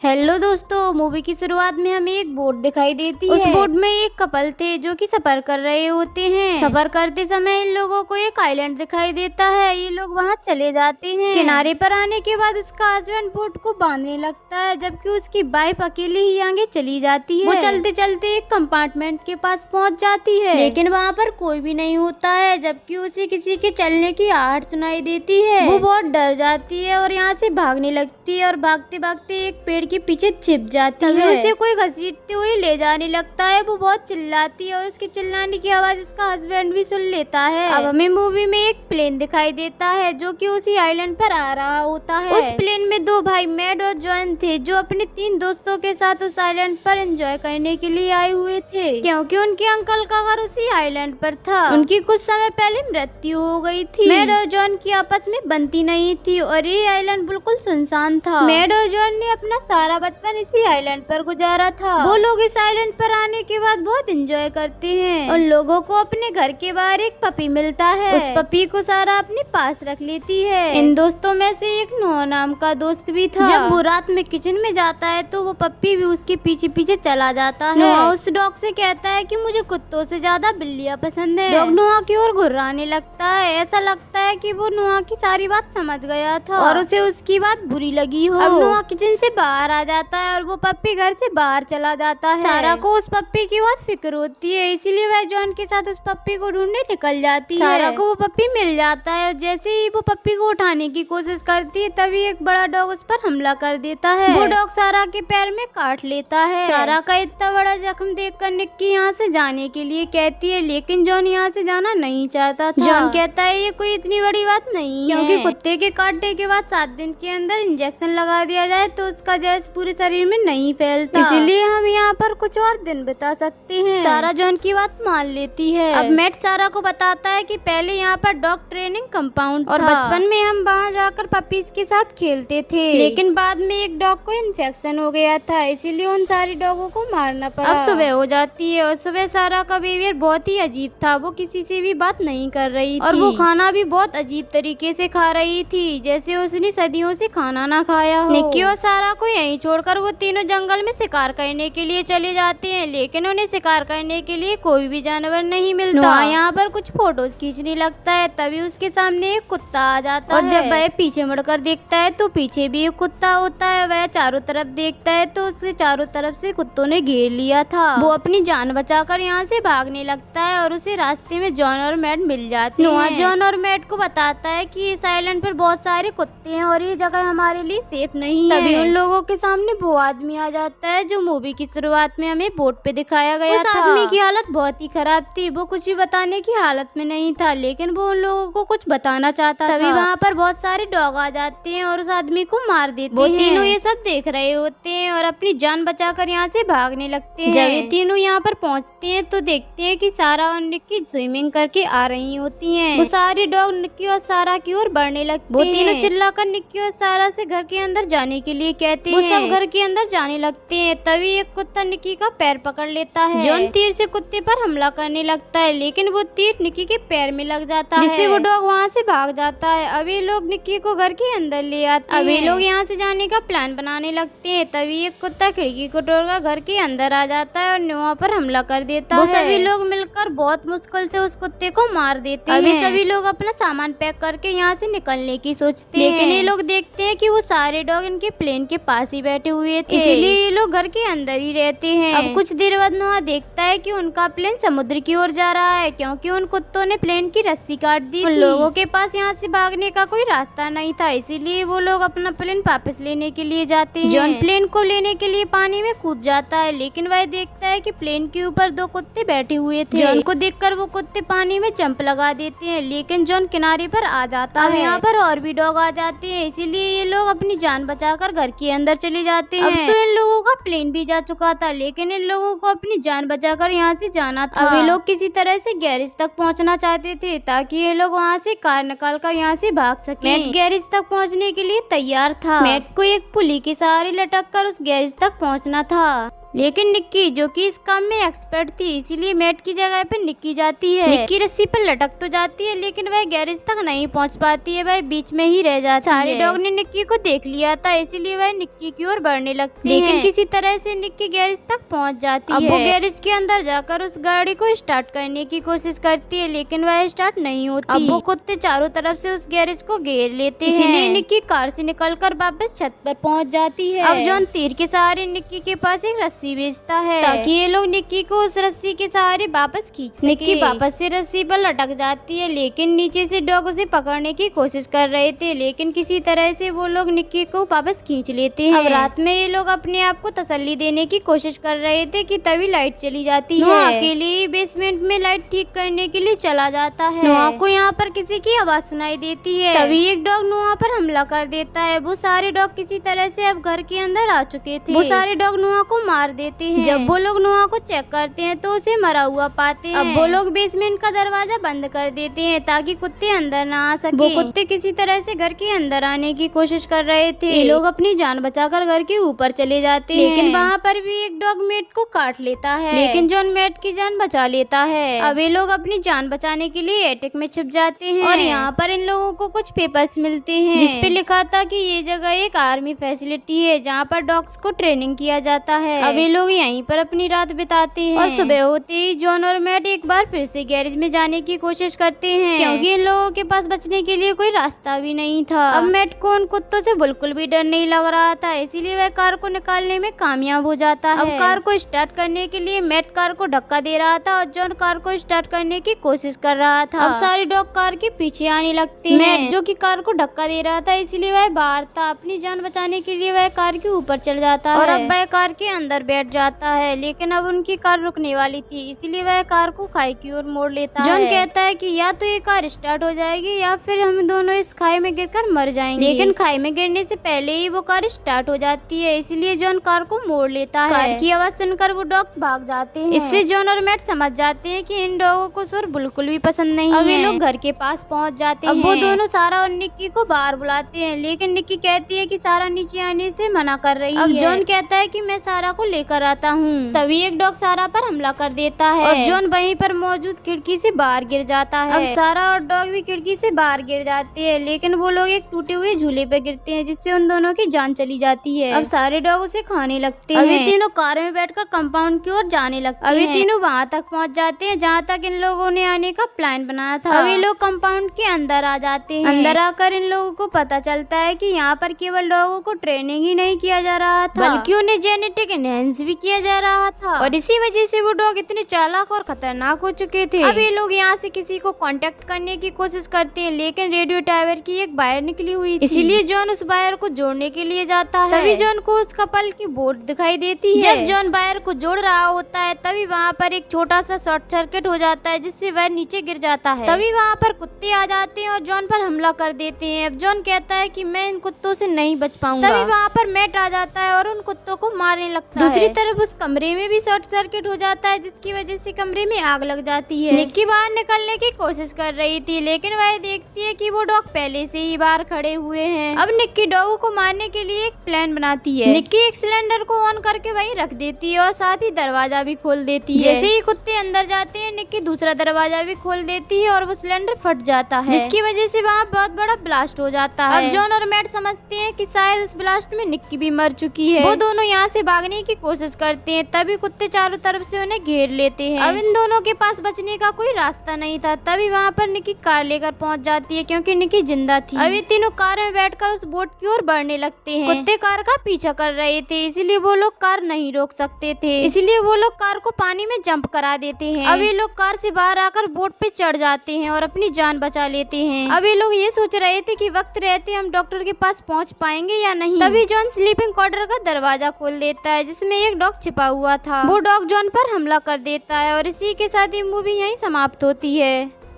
Hello दोस्तों, movie की शुरुआत में हमें एक बोट दिखाई देती है। उस बोट में एक कपल थे जो कि सफर कर रहे होते हैं। सफर करते समय इन लोगों को एक आइलैंड दिखाई देता है। ये लोग वहां चले जाते हैं। किनारे पर आने के बाद उसका हस्बैंड बोट को बांधने लगता है, जबकि उसकी वाइफ अकेले ही आगे चली जाती है। वो चलते चलते एक कंपार्टमेंट के पास पहुंच जाती है, लेकिन वहाँ पर कोई भी नहीं होता है, जबकि उसे किसी के चलने की आहट सुनाई देती है। वो बहुत डर जाती है और यहाँ से भागने लगती है और भागते भागते एक पेड़ के पीछे छिप जाती है। उसे कोई घसीटते हुए ले जाने लगता है। वो बहुत चिल्लाती है और उसके चिल्लाने की आवाज उसका हस्बैंड भी सुन लेता है। अब हमें मूवी में एक प्लेन दिखाई देता है जो कि उसी आइलैंड पर आ रहा होता है। उस प्लेन में दो भाई मैड और जॉन थे, जो अपने 3 दोस्तों के साथ उस आइलैंड पर एंजॉय करने के लिए आए हुए थे, क्योंकि उनके अंकल का घर उसी आइलैंड पर था। उनकी कुछ समय पहले मृत्यु हो गई थी। मैड और जॉन की आपस में बनती नहीं थी और ये आइलैंड बिल्कुल सुनसान था। मैड और जॉन ने अपना सारा बचपन इसी आइलैंड पर गुजारा था। वो लोग इस आइलैंड पर आने के बाद बहुत एंजॉय करते हैं। उन लोगों को अपने घर के बाहर एक पपी मिलता है। उस पपी को सारा अपने पास रख लेती है। इन दोस्तों में से एक नोआ नाम का दोस्त भी था। जब वो रात में किचन में जाता है तो वो पप्पी भी उसके पीछे पीछे चला जाता है। नोआ उस डॉग से कहता है कि मुझे कुत्तों से ज्यादा बिल्लियाँ पसंद है। डॉग नोआ की ओर घुर्राने लगता है। ऐसा लगता है कि वो नोआ की सारी बात समझ गया था और उसे उसकी बात बुरी लगी हो। अब नोआ किचन से बाहर आ जाता है और वो पप्पी घर से बाहर चला जाता है। सारा को उस पप्पी की बहुत फिक्र होती है, इसीलिए वह जॉन के साथ उस पप्पी को ढूंढने निकल जाती है। सारा को वो पप्पी मिल जाता है और जैसे ही वो पप्पी को उठाने की कोशिश करती है, तभी एक बड़ा डॉग उस पर हमला कर देता है। वो डॉग सारा के पैर में काट लेता है। सारा का इतना बड़ा जख्म देखकर निक्की यहाँ से जाने के लिए कहती है, लेकिन जॉन यहाँ से जाना नहीं चाहता था। जॉन कहता है ये कोई इतनी बड़ी बात नहीं है, क्योंकि कुत्ते के काटने के बाद 7 दिन के अंदर इंजेक्शन लगा दिया जाए तो उसका जहर पूरे शरीर में नहीं फैलता, इसीलिए हम यहाँ पर कुछ और दिन बिता सकते हैं। सारा जॉन की बात मान लेती है। अब मैट सारा को बताता है कि पहले यहाँ पर डॉग ट्रेनिंग कंपाउंड और बचपन में हम वहाँ जाकर पपीज के साथ खेलते थे, लेकिन बाद में एक डॉग को इन्फेक्शन हो गया था, इसीलिए उन सारे डॉगों को मारना पड़ा। अब सुबह हो जाती है और सुबह सारा का बिहेवियर बहुत ही अजीब था। वो किसी से भी बात नहीं कर रही थी और वो खाना भी बहुत अजीब तरीके से खा रही थी, जैसे उसने सदियों से खाना ना खाया हो। निक्की और सारा को यहीं छोड़कर वो तीनों जंगल में शिकार करने के लिए चले जाते हैं, लेकिन उन्हें शिकार करने के लिए कोई भी जानवर नहीं मिलता। यहाँ पर कुछ फोटोज खींचने लगता है, तभी उसके सामने एक कुत्ता आ जाता है और जब वह पीछे मुड़कर देखता है तो पीछे भी एक कुत्ता होता है। वह चारों तरफ देखता है तो उसे चारों तरफ से कुत्तों ने घेर लिया था। वो अपनी जान बचाकर यहाँ से भागने लगता है और उसे रास्ते में जॉन और मैट मिल जाते हैं। नोआ जॉन और मैट को बताता है कि इस आइलैंड पर बहुत सारे कुत्ते हैं और ये जगह हमारे लिए सेफ नहीं है। तभी उन लोगों के सामने वो आदमी आ जाता है जो मूवी की शुरुआत में हमें बोट पे दिखाया गया था। उस आदमी की हालत बहुत ही खराब थी। वो कुछ भी बताने की हालत में नहीं था, लेकिन वो उन लोगों को कुछ बताना चाहता था। तभी वहाँ पर बहुत सारे डॉग आ जाते हैं और उस आदमी को मार देते हैं। वो तीनों ये सब देख रहे होते हैं और अपनी जान बचाकर यहाँ से भागने लगते हैं। जब ये तीनों यहाँ पर पहुँचते हैं तो देखते हैं कि सारा और निक्की स्विमिंग करके आ रही होती हैं। वो सारे डॉग निक्की और सारा की ओर बढ़ने लगते हैं। वो तीनों चिल्लाकर निक्की और सारा से घर के अंदर जाने के लिए कहते हैं। वो सब घर के अंदर जाने लगते हैं। तभी एक कुत्ता निक्की का पैर पकड़ लेता है। जॉन तीर से कुत्ते पर हमला करने लगता है, लेकिन वो तीर निक्की के पैर में लग जाता है, जिससे वो डॉग वहाँ से भाग जाता है। अभी लोग निक्की को घर के अंदर ले आते हैं। अभी लोग यहाँ से जाने का प्लान बनाने लगते हैं। तभी एक कुत्ता खिड़की को तोड़कर घर के अंदर आ जाता है और नोआ पर हमला कर देता है। वो सभी लोग मिलकर बहुत मुश्किल से उस कुत्ते को मार देते हैं। अभी सभी लोग अपना सामान पैक करके यहाँ से निकलने की सोचते हैं, लेकिन ये लोग देखते हैं कि वो सारे डॉग इनके प्लेन के पास ही बैठे हुए थे, इसीलिए ये लोग घर के अंदर ही रहते हैं। अब कुछ देर बाद नोआ देखता है कि उनका प्लेन समुद्र की ओर जा रहा है, क्योंकि उन कुत्तों ने प्लेन की रस्सी काट दी। उन लोगों के पास यहाँ से भागने का कोई रास्ता नहीं था, इसीलिए वो लोग अपना प्लेन वापस लेने के लिए जाते हैं। जॉन प्लेन को लेने के लिए पानी में कूद जाता है, लेकिन वह देखता है कि प्लेन के ऊपर 2 कुत्ते बैठे हुए थे। जॉन को देखकर वो कुत्ते पानी में जंप लगा देते हैं, लेकिन जॉन किनारे पर आ जाता है। यहाँ पर और भी डॉग आ जाते हैं, इसीलिए ये लोग अपनी जान बचाकर घर के अंदर चले जाते हैं। अब तो इन लोगों का प्लेन भी जा चुका था, लेकिन इन लोगों को अपनी जान बचाकर यहाँ से जाना था। अब ये लोग किसी तरह से गैरेज तक पहुँचना चाहते थे, ताकि ये लोग वहाँ से कार निकाल कर यहाँ से भाग सके। मैट गैरेज तक पहुँचने के लिए तैयार था। मैट को एक पुली के सहारे लटक कर उस गैरेज तक पहुँचना था। लेकिन निक्की जो कि इस काम में एक्सपर्ट थी, इसीलिए मैट की जगह पे निक्की जाती है। निक्की रस्सी पर लटक तो जाती है लेकिन वह गैरेज तक नहीं पहुंच पाती है, वह बीच में ही रह जाती है। सारे डॉग ने निक्की को देख लिया था, इसीलिए वह निक्की की ओर बढ़ने लगती है। लेकिन किसी तरह से निक्की गैरेज तक पहुंच जाती है। अब वो गैरेज के अंदर जाकर उस गाड़ी को स्टार्ट करने की कोशिश करती है, लेकिन वह स्टार्ट नहीं होती। अब वो कुत्ते चारों तरफ से उस गैरेज को घेर लेते हैं, इसीलिए निक्की कार से निकलकर वापस छत पर पहुंच जाती है। अब जॉन तीर के सहारे निक्की के पास एक रस्सी भेजता है ताकि ये लोग निक्की को उस रस्सी के सहारे वापस खींच सके। निक्की वापस से रस्सी पर लटक जाती है, लेकिन नीचे से डॉग उसे पकड़ने की कोशिश कर रहे थे, लेकिन किसी तरह से वो लोग निक्की को वापस खींच लेते हैं। अब रात में ये लोग अपने आप को तसल्ली देने की कोशिश कर रहे थे कि तभी लाइट चली जाती है। नोआ अकेले ही बेसमेंट में लाइट ठीक करने के लिए चला जाता है। नोआ को यहाँ पर किसी की आवाज सुनाई देती है, तभी एक डॉग नोआ पर हमला कर देता है। वो सारे डॉग किसी तरह से अब घर के अंदर आ चुके थे। वो सारे डॉग नोआ को मार देते हैं। जब वो लोग नोआ को चेक करते हैं तो उसे मरा हुआ पाते हैं। अब वो लोग बेसमेंट का दरवाजा बंद कर देते हैं ताकि कुत्ते अंदर ना आ सके। वो कुत्ते किसी तरह से घर के अंदर आने की कोशिश कर रहे थे। ये लोग अपनी जान बचाकर घर के ऊपर चले जाते हैं, लेकिन वहाँ पर भी एक डॉग मेट को काट लेता है, लेकिन जॉन मेट की जान बचा लेता है। अब ये लोग अपनी जान बचाने के लिए एटिक में छुप जाते हैं और यहाँ पर इन लोगों को कुछ पेपर्स मिलते हैं जिसपे लिखा था कि ये जगह एक आर्मी फैसिलिटी है जहाँ पर डॉग्स को ट्रेनिंग किया जाता है। अब ये लोग यहीं पर अपनी रात बिताते हैं और सुबह होते ही जॉन और मैट एक बार फिर से गैरेज में जाने की कोशिश करते हैं, क्योंकि इन लोगों के पास बचने के लिए कोई रास्ता भी नहीं था। अब मैट को उन कुत्तों से बिल्कुल भी डर नहीं लग रहा था, इसीलिए वह कार को निकालने में कामयाब हो जाता है। अब कार को स्टार्ट करने के लिए मैट कार को धक्का दे रहा था और जॉन कार को स्टार्ट करने की कोशिश कर रहा था। अब सारे डॉग कार के पीछे आने लगते हैं। मैट जो कि कार को धक्का दे रहा था, इसलिए वह बाहर था। अपनी जान बचाने के लिए वह कार के ऊपर चढ़ जाता है और अब वह कार के अंदर बैठ जाता है, लेकिन अब उनकी कार रुकने वाली थी, इसलिए वह कार को खाई की ओर मोड़ लेता है। जॉन कहता है कि या तो ये कार स्टार्ट हो जाएगी या फिर हम दोनों इस खाई में गिरकर मर जाएंगे, लेकिन खाई में गिरने से पहले ही वो कार स्टार्ट हो जाती है, इसलिए जॉन कार को मोड़ लेता है। कार की आवाज सुनकर वो डॉग भाग जाते हैं। इससे जॉन और मैट समझ जाते हैं कि इन डॉगों को शोर बिल्कुल भी पसंद नहीं है। अब ये लोग घर के पास पहुंच जाते हैं। अब वो दोनों सारा और निक्की को बाहर बुलाते हैं, लेकिन निक्की कहती है कि सारा नीचे आने से मना कर रही है। अब जॉन कहता है कि मैं सारा को लेकर आता हूँ। तभी एक डॉग सारा पर हमला कर देता है और जॉन वहीं पर मौजूद खिड़की से बाहर गिर जाता है। अब सारा और डॉग भी खिड़की से बाहर गिर जाते हैं, लेकिन वो लोग एक टूटे हुए झूले पे गिरते हैं, जिससे उन दोनों की जान चली जाती है। अब सारे डॉग उसे खाने लगते हैं। अभी तीनों कार में बैठकर कंपाउंड की ओर जाने लगते हैं। अभी तीनों वहाँ तक पहुँच जाते हैं जहाँ तक इन लोगों ने आने का प्लान बनाया था। अभी लोग कंपाउंड के अंदर आ जाते हैं। अंदर आकर इन लोगों को पता चलता है कि यहाँ पर केवल डॉगों को ट्रेनिंग ही नहीं किया जा रहा था, बल्कि उन्हें जेनेटिक एनहेंस भी किया जा रहा था, और इसी वजह से वो डॉग इतने चालाक और खतरनाक हो चुके थे। अब ये लोग यहाँ से किसी को कांटेक्ट करने की कोशिश करते हैं, लेकिन रेडियो टावर की एक वायर निकली हुई थी, इसीलिए जॉन उस वायर को जोड़ने के लिए जाता है। तभी जॉन को उस कपल की बोट दिखाई देती है। जब जॉन वायर को जोड़ रहा होता है, तभी वहाँ पर एक छोटा सा शॉर्ट सर्किट हो जाता है, जिससे वह नीचे गिर जाता है। तभी वहाँ पर कुत्ते आ जाते हैं और जॉन पर हमला कर देते हैं। अब जॉन कहता है कि मैं इन कुत्तों से नहीं बच पाऊंगा। तभी वहाँ पर मैट आ जाता है और उन कुत्तों को मारने लगता है। दूसरी तरफ उस कमरे में भी शॉर्ट सर्किट हो जाता है, जिसकी वजह से कमरे में आग लग जाती है। निक्की बाहर निकलने की कोशिश कर रही थी, लेकिन वह देखती है कि वो डॉग पहले से ही बाहर खड़े हुए हैं। अब निक्की डॉग को मारने के लिए एक प्लान बनाती है। निक्की एक सिलेंडर को ऑन करके वहीं रख देती है और साथ ही दरवाजा भी खोल देती है। जैसे ही कुत्ते अंदर जाते हैं, निक्की दूसरा दरवाजा भी खोल देती है और वो सिलेंडर फट जाता है, जिसकी वजह से वहाँ बहुत बड़ा ब्लास्ट हो जाता है। अब जॉन और मैट समझते हैं कि शायद उस ब्लास्ट में निक्की भी मर चुकी है। वो दोनों यहाँ से भागने की कोशिश करते हैं, तभी कुत्ते चारों तरफ से उन्हें घेर लेते हैं। अब इन दोनों के पास बचने का कोई रास्ता नहीं था। तभी वहाँ पर निक्की कार लेकर पहुँच जाती है, क्योंकि निक्की जिंदा थी। अब ये तीनों कार में बैठकर उस बोट की ओर बढ़ने लगते हैं। कुत्ते कार का पीछा कर रहे थे, इसीलिए वो लोग कार नहीं रोक सकते थे, इसलिए वो लोग कार को पानी में जंप करा देते हैं। अब ये लोग कार से बाहर आकर बोट पे चढ़ जाते हैं और अपनी जान बचा लेते हैं। अब ये लोग ये सोच रहे थे कि वक्त रहते हम डॉक्टर के पास पहुंच पाएंगे या नहीं। तभी जॉन स्लीपिंग क्वार्टर का दरवाजा खोल देता है, जिसमें एक डॉग छिपा हुआ था। वो डॉग जॉन पर हमला कर देता है और इसी के साथ ये मूवी यहीं समाप्त होती है।